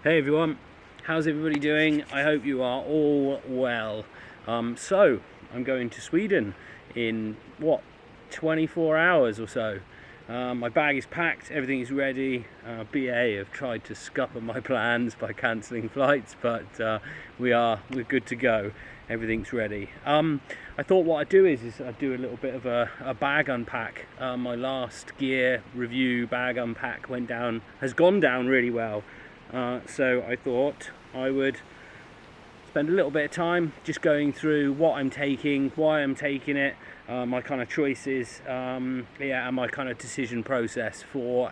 Hey everyone, how's everybody doing? I hope you are all well. So, I'm going to Sweden in 24 hours or so. My bag is packed, everything is ready. BA have tried to scupper my plans by cancelling flights, but we're good to go. Everything's ready. I thought what I'd do is I'd do a little bit of a bag unpack. My last gear review bag unpack has gone down really well. So I thought I would spend a little bit of time just going through what I'm taking, why I'm taking it, my kind of choices, and my kind of decision process for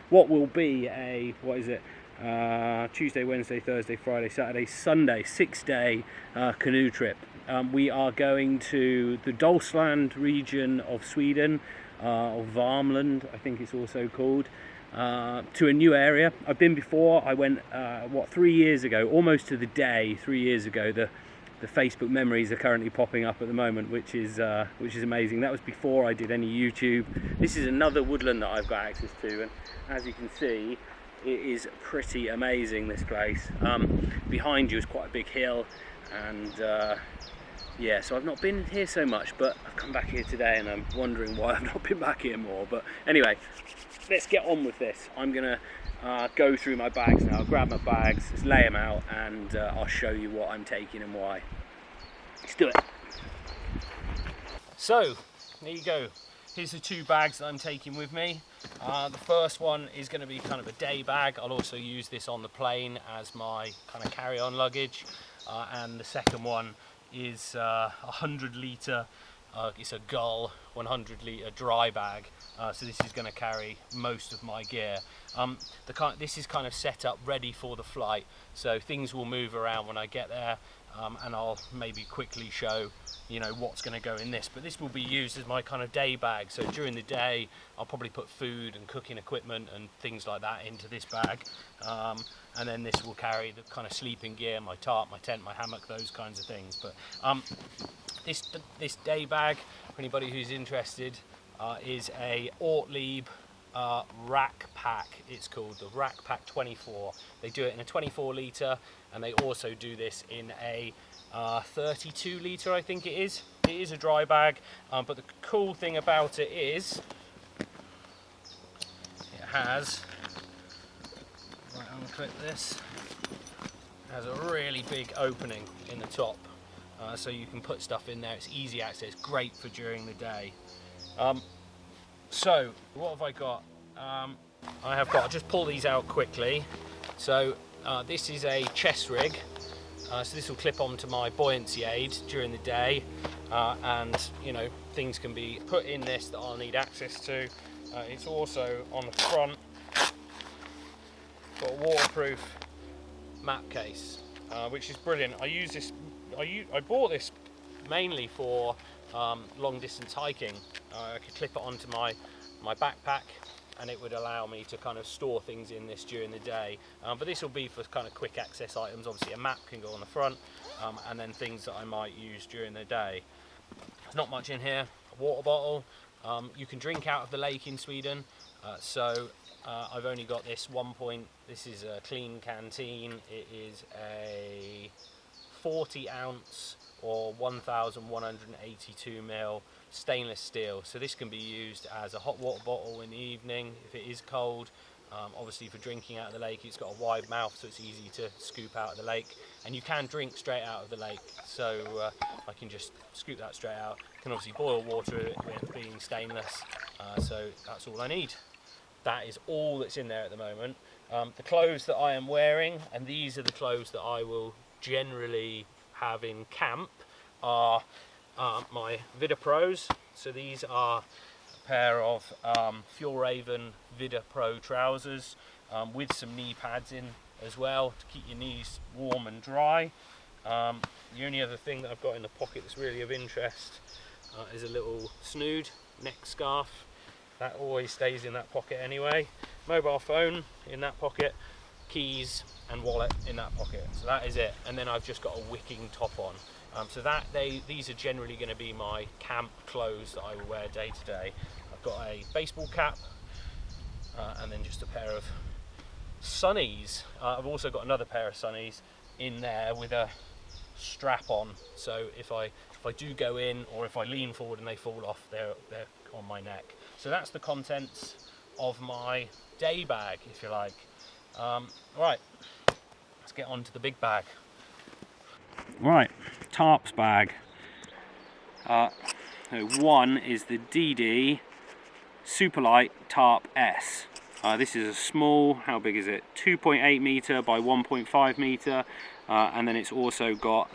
what will be Tuesday, Wednesday, Thursday, Friday, Saturday, Sunday, 6-day canoe trip. We are going to the Dalsland region of Sweden, or Värmland, I think it's also called. To a new area. I've been before. I went 3 years ago, almost to the day 3 years ago. The Facebook memories are currently popping up at the moment, which is amazing. That was before I did any YouTube. This is another woodland that I've got access to, and as you can see, it is pretty amazing, this place. Behind you is quite a big hill, and so I've not been here so much, but I've come back here today and I'm wondering why I've not been back here more. But anyway, let's get on with this. I'm gonna go through my bags now, grab my bags, just lay them out, and I'll show you what I'm taking and why. Let's do it. So, there you go. Here's the two bags that I'm taking with me. The first one is going to be kind of a day bag. I'll also use this on the plane as my kind of carry-on luggage. And the second one is 100 litre, it's a Gull 100 litre dry bag. So this is going to carry most of my gear. This is kind of set up ready for the flight, so things will move around when I get there, and I'll maybe quickly show what's going to go in this. But this will be used as my kind of day bag, so during the day I'll probably put food and cooking equipment and things like that into this bag, and then this will carry the kind of sleeping gear, my tarp, my tent, my hammock, those kinds of things. But this day bag, for anybody who's interested, is a Ortlieb Rack Pack. It's called the Rack Pack 24. They do it in a 24 litre, and they also do this in a 32 litre, I think it is. It is a dry bag, but the cool thing about it is it has, right, I'm going to click this, it has a really big opening in the top, so you can put stuff in there. It's easy access, great for during the day. So what have I got? I'll just pull these out quickly. So this is a chest rig, so this will clip onto my buoyancy aid during the day, and things can be put in this that I'll need access to. It's also on the front got a waterproof map case, which is brilliant. I bought this mainly for long distance hiking. I could clip it onto my backpack, and it would allow me to kind of store things in this during the day. But this will be for kind of quick access items. Obviously a map can go on the front, and then things that I might use during the day. There's not much in here. A water bottle. You can drink out of the lake in Sweden, so I've only got this this is a clean canteen. It is a 40 ounce or 1182 ml stainless steel, so this can be used as a hot water bottle in the evening if it is cold. Obviously for drinking out of the lake, it's got a wide mouth, so it's easy to scoop out of the lake, and you can drink straight out of the lake, so I can just scoop that straight out. Can obviously boil water with it being stainless, so that's all I need. That is all that's in there at the moment. The clothes that I am wearing, and these are the clothes that I will generally have in camp, are my Vida Pros. So these are a pair of Fjallraven Vida Pro trousers, with some knee pads in as well to keep your knees warm and dry. The only other thing that I've got in the pocket that's really of interest is a little snood neck scarf. That always stays in that pocket anyway. Mobile phone in that pocket, keys and wallet in that pocket. So that is it. And then I've just got a wicking top on. So these are generally going to be my camp clothes that I will wear day to day. I've got a baseball cap, and then just a pair of sunnies. I've also got another pair of sunnies in there with a strap on, so if I do go in, or if I lean forward and they fall off, they're on my neck. So that's the contents of my day bag, if you like. Right, let's get on to the big bag. Right, tarps bag. One is the DD Superlight Tarp S. This is a small, how big is it? 2.8 meter by 1.5 meter, and then it's also got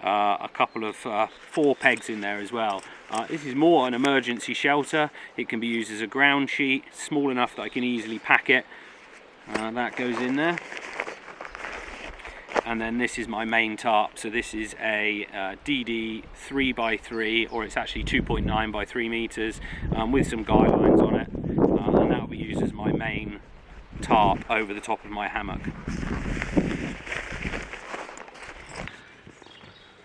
a couple of 4 pegs in there as well. This is more an emergency shelter. It can be used as a ground sheet, small enough that I can easily pack it. That goes in there. And then this is my main tarp. So this is a DD 3x3, or it's actually 2.9 by 3 meters, with some guidelines on it, and that will be used as my main tarp over the top of my hammock.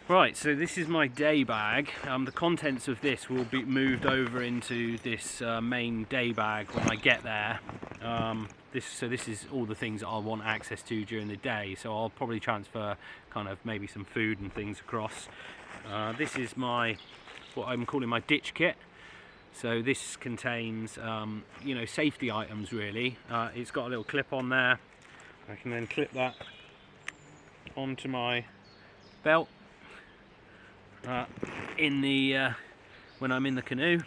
Right, so this is my day bag. The contents of this will be moved over into this main day bag when I get there. This is all the things that I'll want access to during the day, so I'll probably transfer kind of maybe some food and things across. This is what I'm calling my ditch kit. So this contains you know, safety items really. It's got a little clip on there. I can then clip that onto my belt when I'm in the canoe.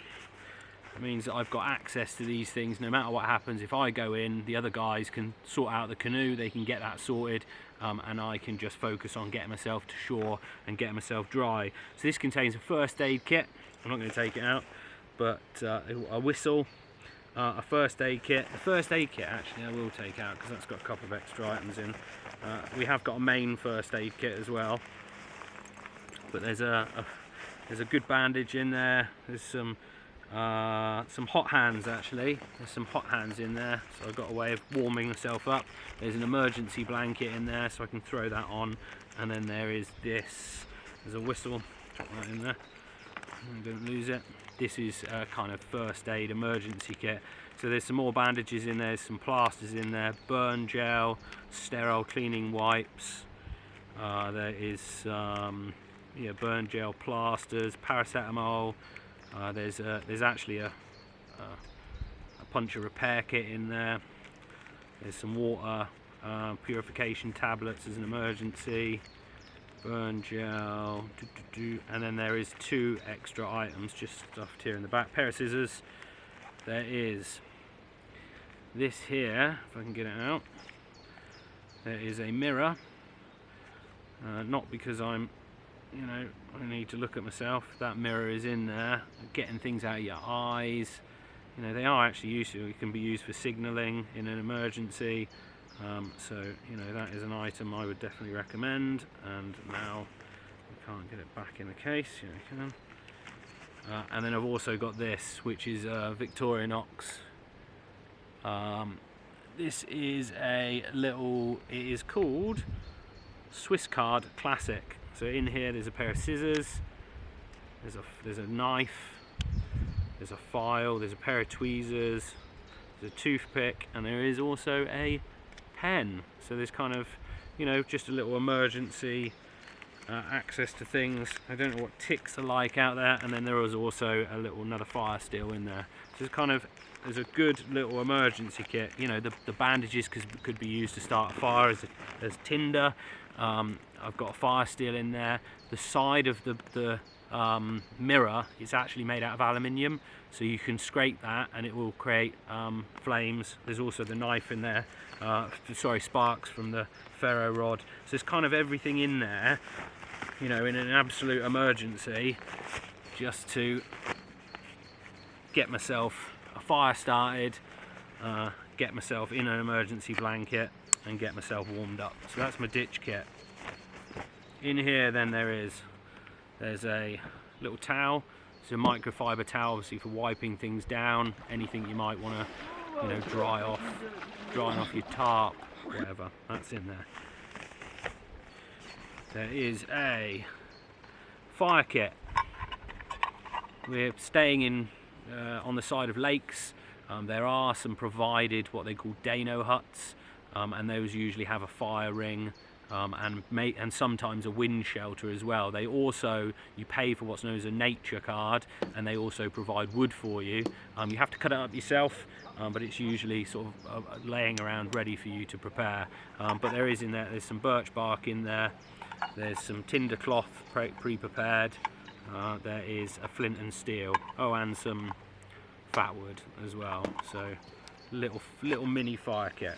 It means that I've got access to these things no matter what happens. If I go in, the other guys can sort out the canoe, they can get that sorted, and I can just focus on getting myself to shore and getting myself dry. So this contains a first aid kit. I'm not going to take it out, but a whistle, a first aid kit. The first aid kit actually I will take out because that's got a couple of extra items in. We have got a main first aid kit as well, but there's a good bandage in there. There's some hot hands actually. There's some hot hands in there, so I've got a way of warming myself up. There's an emergency blanket in there, so I can throw that on. And then there is this. There's a whistle. Drop that in there. Don't lose it. This is a kind of first aid emergency kit. So there's some more bandages in there, some plasters in there, burn gel, sterile cleaning wipes. There is burn gel, plasters, paracetamol. There's actually a puncture repair kit in there. There's some water purification tablets as an emergency, burn gel, and then there is 2 extra items just stuffed here in the back. Pair of scissors. There is this here, if I can get it out. There is a mirror, not because I need to look at myself. That mirror is in there, getting things out of your eyes. You know, they are actually useful. It can be used for signalling in an emergency. So, you know, that is an item I would definitely recommend. And now we can't get it back in the case. Here we can. And then I've also got this, which is Victorinox. This is it is called Swiss Card Classic. So in here there's a pair of scissors, there's a knife, there's a file, there's a pair of tweezers, there's a toothpick, and there is also a pen. So there's kind of, you know, just a little emergency access to things. I don't know what ticks are like out there. And then there is also another fire steel in there. So there's a good little emergency kit. You know, the bandages could be used to start a fire as tinder. I've got a fire steel in there. The side of the mirror is actually made out of aluminium, so you can scrape that and it will create flames. There's also the knife in there, sparks from the ferro rod. So there's kind of everything in there, you know, in an absolute emergency, just to get myself a fire started, get myself in an emergency blanket and get myself warmed up. So that's my ditch kit. In here then there's a little towel. It's a microfiber towel, obviously for wiping things down, anything you might want to, you know, drying off your tarp, whatever, that's in there. There is a fire kit. We're staying on the side of lakes. There are some provided what they call Dano huts. and those usually have a fire ring. And sometimes a wind shelter as well. They also, you pay for what's known as a nature card, and they also provide wood for you. You have to cut it up yourself, but it's usually sort of laying around ready for you to prepare. But there is in there, there's some birch bark in there, there's some tinder cloth pre-prepared, there is a flint and steel, and some fat wood as well. So little mini fire kit.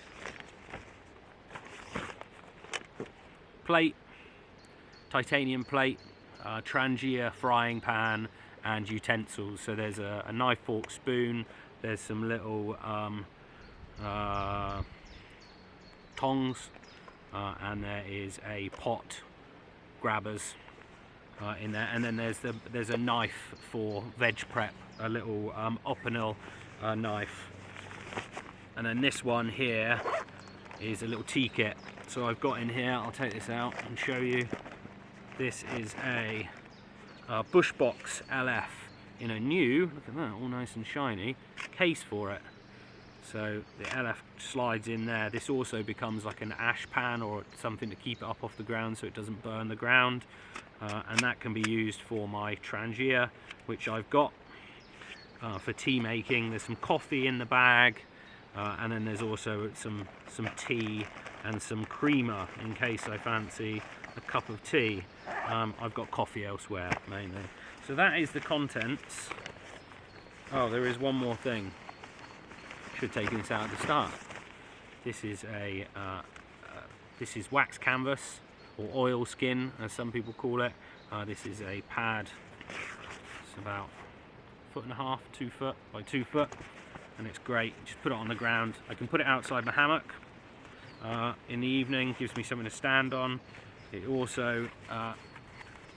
Plate, titanium plate, Trangia frying pan, and utensils. So there's a knife, fork, spoon, there's some little tongs, and there is a pot grabbers in there, and then there's a knife for veg prep, a little opinel knife, and then this one here is a little tea kit. So I've got in here, I'll take this out and show you. This is a Bushbox LF in a new, look at that, all nice and shiny, case for it. So the LF slides in there. This also becomes like an ash pan or something to keep it up off the ground so it doesn't burn the ground. And that can be used for my Trangia, which I've got for tea making. There's some coffee in the bag, and then there's also some tea and some creamer in case I fancy a cup of tea. I've got coffee elsewhere mainly. So that is the contents. Oh, there is one more thing. Should have taken this out at the start. This is this is wax canvas, or oil skin as some people call it. This is a pad. It's about 1.5 foot, 2 foot by 2 foot, and it's great. Just put it on the ground. I can put it outside my hammock in the evening. Gives me something to stand on. It also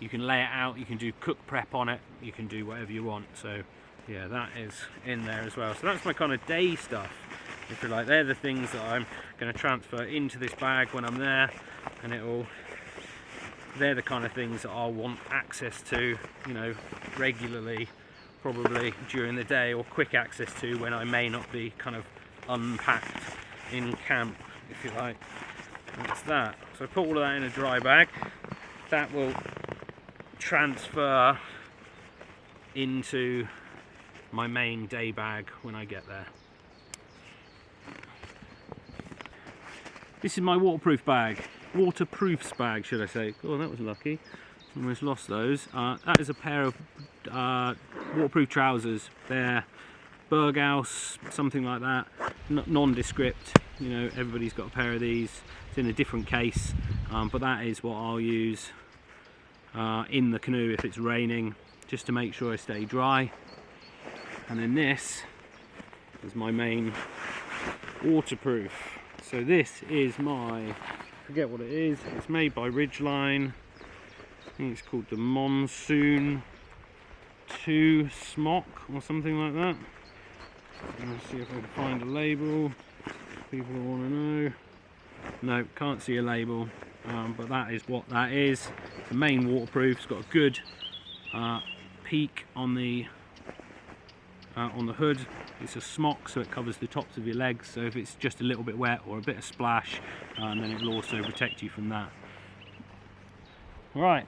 you can lay it out. You can do cook prep on it. You can do whatever you want. So yeah, that is in there as well. So that's my kind of day stuff, if you like. They're the things that I'm going to transfer into this bag when I'm there, and they're the kind of things that I'll want access to, you know, regularly, probably during the day, or quick access to when I may not be kind of unpacked in camp, if you like. That's that. So I put all of that in a dry bag. That will transfer into my main day bag when I get there. This is my waterproof bag. Waterproofs bag, should I say. Oh, that was lucky. Almost lost those. That is a pair of waterproof trousers. They're Berghaus, something like that. Nondescript. You know, everybody's got a pair of these. It's in a different case, but that is what I'll use in the canoe if it's raining, just to make sure I stay dry. And then this is my main waterproof. So this is my, I forget what it is, it's made by Ridgeline. I think it's called the Monsoon 2 Smock or something like that. Let's see if I can find a label. People want to know. No, can't see a label, but that is what that is. The main waterproof. It's got a good peak on the hood. It's a smock, so it covers the tops of your legs, so if it's just a little bit wet or a bit of splash, then it will also protect you from that. Right,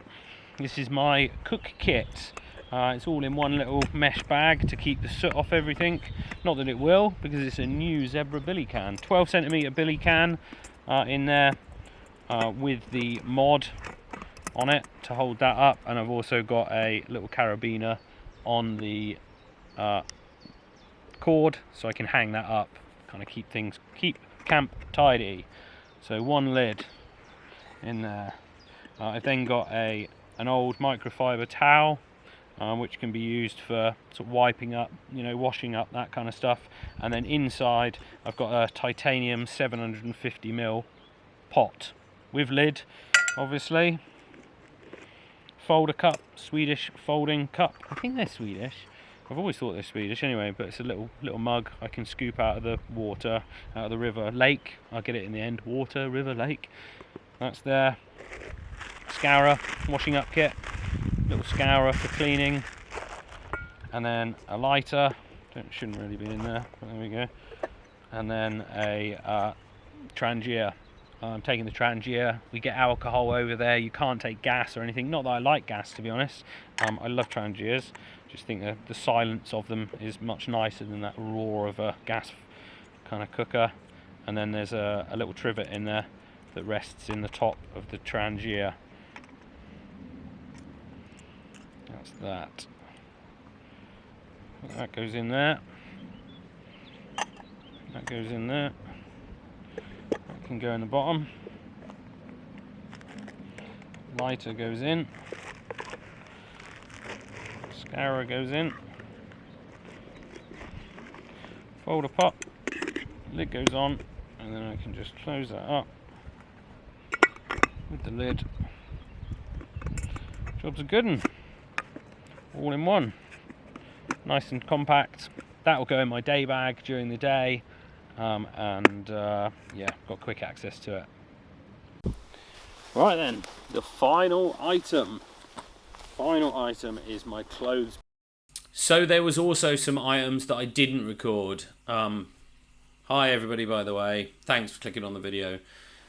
this is my cook kit. It's all in one little mesh bag to keep the soot off everything. Not that it will, because it's a new Zebra billy can. 12cm billy can in there with the mod on it to hold that up, and I've also got a little carabiner on the cord so I can hang that up, kind of keep camp tidy. So one lid in there. I've then got an old microfiber towel, which can be used for sort of wiping up, you know, washing up, that kind of stuff. And then inside I've got a titanium 750ml pot with lid, obviously. Folder cup, Swedish folding cup. I think they're Swedish. I've always thought they're Swedish anyway, but it's a little mug I can scoop out of the water, out of the river, lake. I'll get it in the end. Water, river, lake. That's there. Scourer, washing up kit. Little scourer for cleaning. And then a lighter. Shouldn't really be in there, but there we go. And then a Trangia. I'm taking the Trangia. We get alcohol over there. You can't take gas or anything. Not that I like gas, to be honest. I love Trangias. Just think that the silence of them is much nicer than that roar of a gas kind of cooker. And then there's a little trivet in there that rests in the top of the Trangia. That's that. That goes in there. That goes in there. That can go in the bottom. Lighter goes in. Scourer goes in. Folder pop. Lid goes on, and then I can just close that up with the lid. Job's a good one. All in one. Nice and compact. That'll go in my day bag during the day, yeah, got quick access to it. Right then, the final item. Final item is my clothes. So there was also some items that I didn't record. Hi everybody, by the way. Thanks for clicking on the video.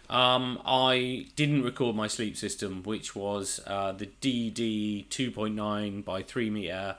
I didn't record my sleep system, which was the DD 2.9 by 3 meter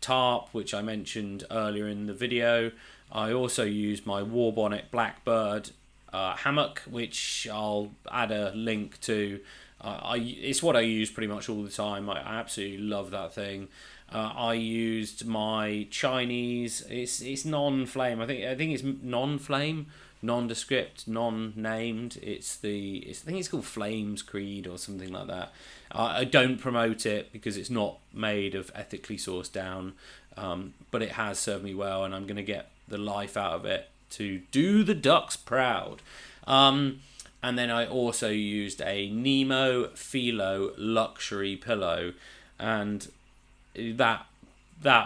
tarp, which I mentioned earlier in the video. I also used my Warbonnet Blackbird hammock, which I'll add a link to. It's what I use pretty much all the time. I absolutely love that thing. I used my Chinese. It's non-flame. I think it's non-flame, nondescript, non-named. I think it's called Flames Creed or something like that. I don't promote it because it's not made of ethically sourced down, but it has served me well, and I'm going to get the life out of it to do the ducks proud. And then I also used a Nemo Philo luxury pillow, and that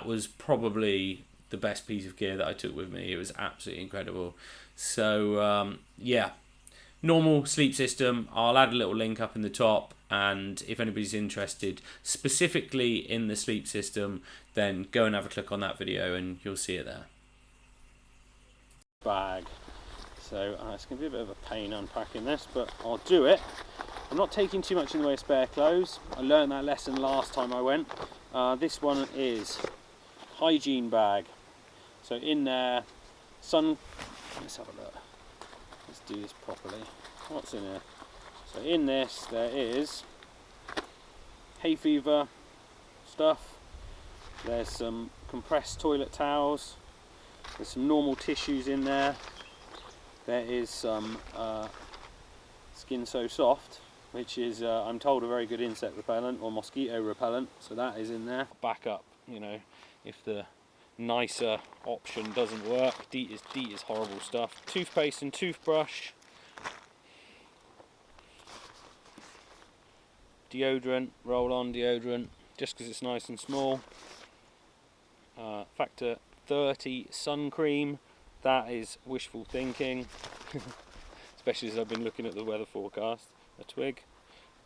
was probably the best piece of gear that I took with me. It was absolutely incredible. So yeah, normal sleep system. I'll add a little link up in the top, and if anybody's interested specifically in the sleep system, then go and have a click on that video and you'll see it there. Bag. So it's going to be a bit of a pain unpacking this, but I'll do it. I'm not taking too much in the way of spare clothes. I learned that lesson last time I went. This one is Hygiene bag. So in there, let's have a look. Let's do this properly. What's in here? So in this there is hay fever stuff. There's some compressed toilet towels. There's some normal tissues in there. There is some Skin So Soft, which is, I'm told, a very good insect repellent or mosquito repellent, so that is in there. Backup, you know, if the nicer option doesn't work. DEET is horrible stuff. Toothpaste and toothbrush. Deodorant, roll-on deodorant, just because it's nice and small. Factor 30 sun cream. That is wishful thinking, especially as I've been looking at the weather forecast. A twig.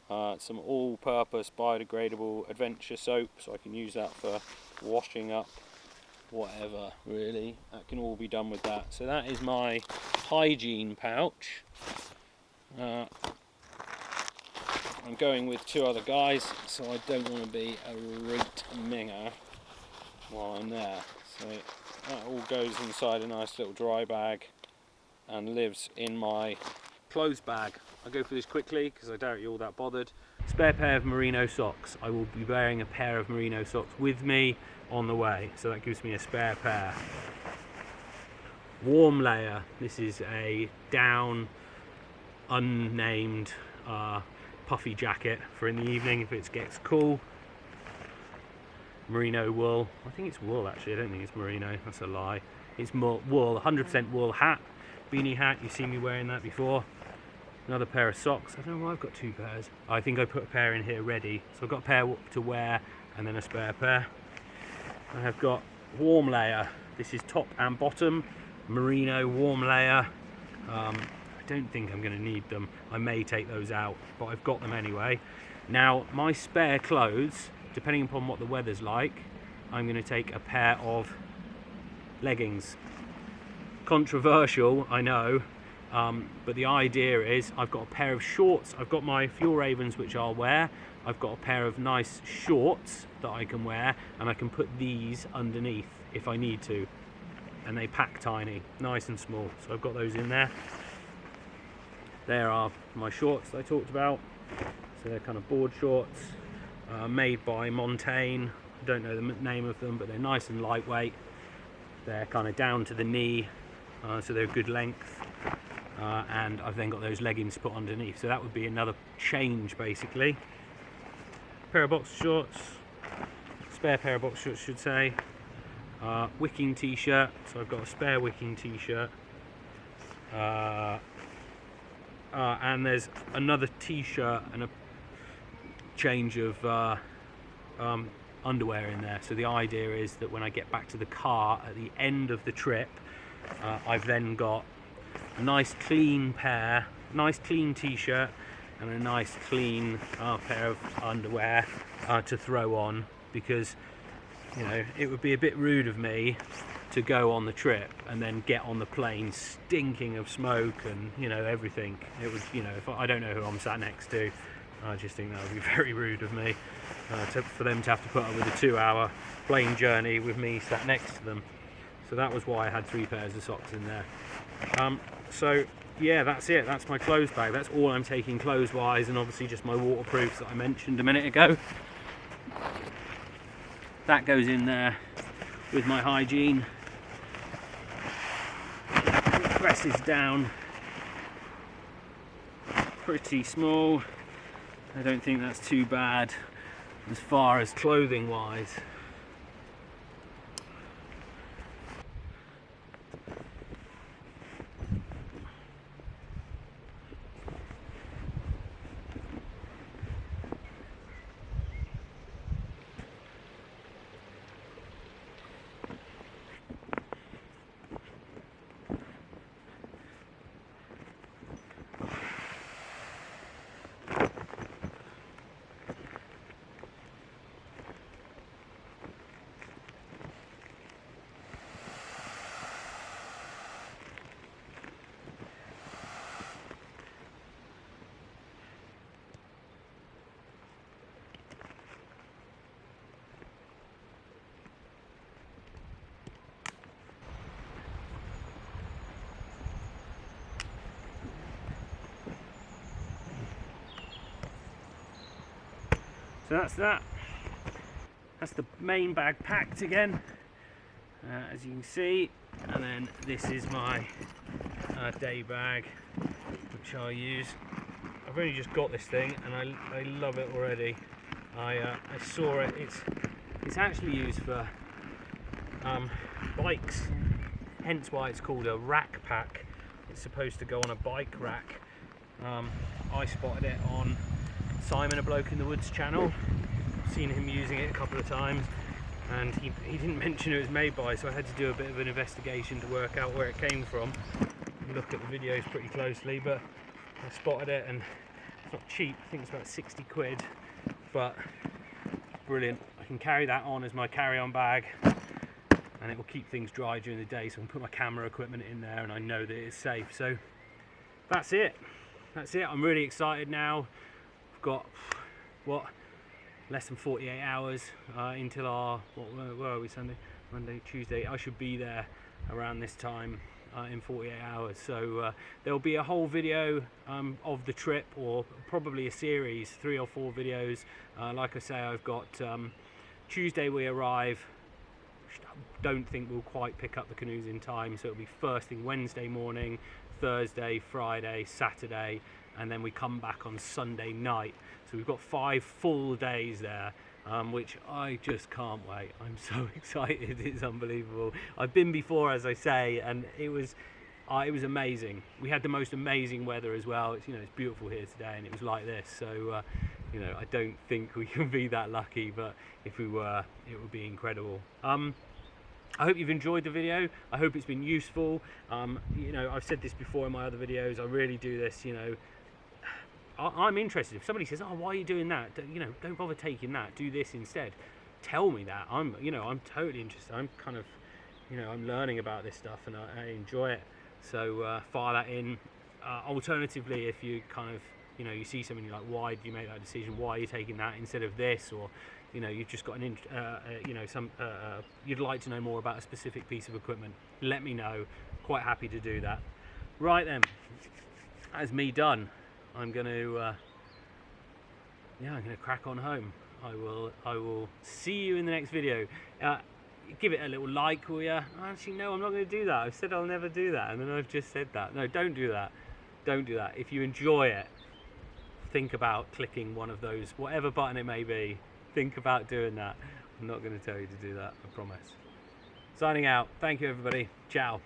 Some all-purpose biodegradable adventure soap, so I can use that for washing up whatever, really. That can all be done with that. So that is my hygiene pouch. I'm going with 2 other guys, so I don't want to be a rate minger while I'm there. So that all goes inside a nice little dry bag and lives in my clothes bag. I'll go through this quickly because I doubt you're all that bothered. Spare pair of merino socks. I will be wearing a pair of merino socks with me on the way, so that gives me a spare pair. Warm layer. This is a down, unnamed puffy jacket for in the evening if it gets cool. Merino wool. I think it's wool actually. I don't think it's merino. That's a lie. It's wool. 100% wool hat. Beanie hat. You've seen me wearing that before. Another pair of socks. I don't know why I've got 2 pairs. I think I put a pair in here ready. So I've got a pair to wear and then a spare pair. I have got warm layer. This is top and bottom. Merino warm layer. I don't think I'm going to need them. I may take those out, but I've got them anyway. Now, my spare clothes, depending upon what the weather's like, I'm going to take a pair of leggings. Controversial, I know, But the idea is I've got a pair of shorts. I've got my Fuel Ravens, which I'll wear. I've got a pair of nice shorts that I can wear, and I can put these underneath if I need to. And they pack tiny, nice and small. So I've got those in there. There are my shorts that I talked about. So they're kind of board shorts, made by Montaigne. I don't know the name of them, but they're nice and lightweight. They're kind of down to the knee, so they're good length. And I've then got those leggings put underneath. So that would be another change, basically. Pair of boxer shorts, spare pair of boxer shorts, should say. Wicking t-shirt, so I've got a spare wicking t-shirt. And there's another t-shirt and a change of underwear in there. So the idea is that when I get back to the car at the end of the trip, I've then got a nice clean t-shirt and a nice clean pair of underwear to throw on, because you know it would be a bit rude of me to go on the trip and then get on the plane stinking of smoke and you know everything. It would, you know, if I don't know who I'm sat next to, I just think that would be very rude of me for them to have to put up with a 2-hour plane journey with me sat next to them. So that was why I had 3 pairs of socks in there. So yeah, that's it. That's my clothes bag. That's all I'm taking clothes wise, and obviously just my waterproofs that I mentioned a minute ago. That goes in there with my Hygiene. It presses down pretty small. I don't think that's too bad as far as clothing wise. So that's that. That's the main bag packed again, as you can see. And then this is my day bag, which I'll use. I've only just got this thing, and I love it already. I saw it. It's actually used for bikes, hence why it's called a rack pack. It's supposed to go on a bike rack. I spotted it on Simon, a Bloke in the Woods channel. I've seen him using it a couple of times, and he didn't mention who it was made by, so I had to do a bit of an investigation to work out where it came from. Look at the videos pretty closely, but I spotted it, and it's not cheap. I think it's about 60 quid, but brilliant. I can carry that on as my carry-on bag, and it will keep things dry during the day, so I can put my camera equipment in there and I know that it's safe. So that's it. I'm really excited now. Got less than 48 hours until our where are we, Sunday, Monday, Tuesday. I should be there around this time in 48 hours, so there'll be a whole video of the trip, or probably a series, 3 or 4 videos. Like I say, I've got Tuesday we arrive. Don't think we'll quite pick up the canoes in time, so it'll be first thing Wednesday morning, Thursday, Friday, Saturday, and then we come back on Sunday night. So we've got 5 full days there, which I just can't wait. I'm so excited, it's unbelievable. I've been before, as I say, and it was amazing. We had the most amazing weather as well. It's, you know, it's beautiful here today, and it was like this. So you know, I don't think we can be that lucky, but if we were, it would be incredible. I hope you've enjoyed the video. I hope it's been useful. You know, I've said this before in my other videos. I really do this, you know. I'm interested. If somebody says, "Oh, why are you doing that?" You know, don't bother taking that. Do this instead. Tell me that. I'm totally interested. I'm kind of, you know, I'm learning about this stuff and I enjoy it. So fire that in. Alternatively, if you kind of, you know, you see something, you're like, why do you make that decision? Why are you taking that instead of this? Or, you know, you've just got you know, you'd like to know more about a specific piece of equipment, let me know. Quite happy to do that. Right then, that's me done. I'm going to, yeah, I'm going to crack on home. I will see you in the next video. Give it a little like, will ya? Actually, no, I'm not going to do that. I've said I'll never do that, and then I've just said that. No, don't do that. Don't do that. If you enjoy it, think about clicking one of those, whatever button it may be. Think about doing that. I'm not going to tell you to do that, I promise. Signing out. Thank you, everybody. Ciao.